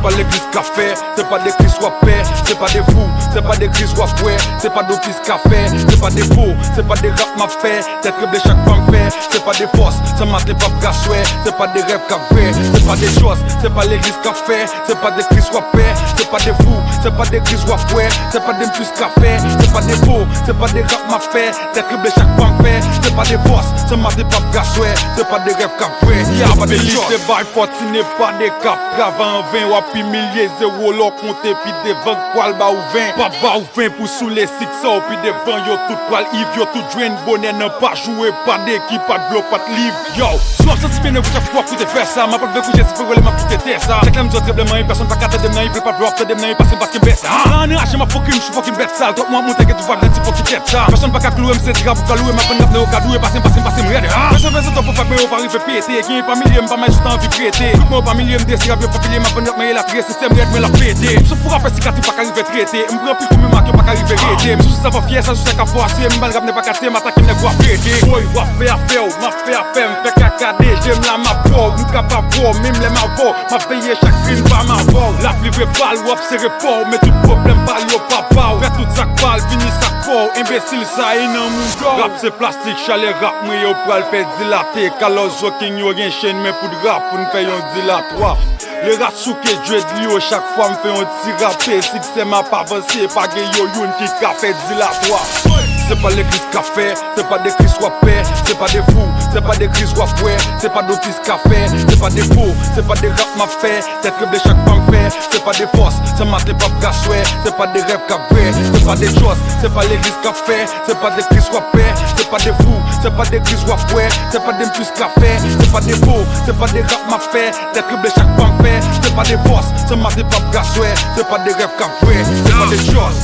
pas l'église qu'a fait, c'est pas des cris soit paix, c'est pas des fous, c'est pas des cris soit fouet, c'est pas d'office qu'a fait, c'est pas des faux, c'est pas des rap m'a fait, tête que chaque femme fait, c'est pas des forces, ça m'a des papes qu'a souhait, c'est pas des rêves qu'a fait, c'est pas des choses, c'est pas l'église qu'a fait, c'est pas des cris soit paix, c'est pas des fous, c'est pas des cris soit fouet, c'est pas des plus qu'a fait, c'est pas des faux, c'est pas des rap m'a fait, tête que chaque femme fait, c'est pas des forces, ça m'a des papes qu'a souhait, c'est pas des rêves qu'a fait, y'a pas des choses. C'est by fortune pas des cap, avant 20 ou puis milliers zéro l'on compté puis des 20 poil bas ou 20, pas bas ou 20 pour sous les 600 puis des 20 yo tout poil Yves, yo tout drain bonnet n'a pas joué, pas d'équipe, pas de bloc, pas de livre. Yo, sois senti bien vous chaque fois pour te faire ça, m'a pas de coucher si vous voulez m'a quitter ça. Chaque l'aime très bien, personne pas capter de main, il veut pas voir de main parce que baisse. Ah, on est haché ma fucking, je suis fucking bête sale, toi moi monter que tu vas dans type qui tête ça. Personne pas capter l'OM c'est grave pour louer ma peine au cadou et passer me regarder. Ah, je fais ça pour pas me arriver péter, qui pas millième pas mal juste envie prêter. Moi pas millième désir bien pour filer ma peine mais la traiter système red me la péter. Je pourra faire cicatrice pas arriver traiter, me prend plus comme marque pas arriver rater. Je ça va fier ça je sais qu'à fois c'est me balle pas casser m'attaquer me voir péter. Boy, va faire m'a fait me fait cacader, j'aime la ma peau, nous capable voir même les ma voix, m'a payé chaque crime pas ma voix. La livrer balle ou observer pas, mais tout problème pas yo papa. Faire tout ça balle, fini ça fort, imbécile ça et non mon gars. Rap c'est plastique, chalet rap moi yo pour le faire dilater, Carlos Joking yo rien chaîne mais pour de rap pour nous faire un dilatoire. Le rat souké Dieu de l'eau chaque fois me fait un petit rappé, si c'est ma pas avancé, pas que yo youn qui qu'a fait dilatoire. C'est pas l'église qu'a fait, c'est pas des cris soit paix, c'est pas des fous, c'est pas des cris soit fouet, c'est pas d'office qu'a fait, c'est pas des faux, c'est pas des rap m'a fait, tête que chaque femme fait, c'est pas des forces, ça m'a des papes qu'a souhait, c'est pas des rêves qu'a fait, c'est pas des choses, c'est pas l'église qu'a fait, c'est pas des cris soit paix, c'est pas des fous, c'est pas des cris soit fouet, c'est pas des plus qu'a fait, c'est pas des faux, c'est pas des rap m'a fait, tête que chaque femme fait, c'est pas des forces, ça m'a des papes qu'a souhait, c'est pas des rêves qu'a fait, c'est pas des choses.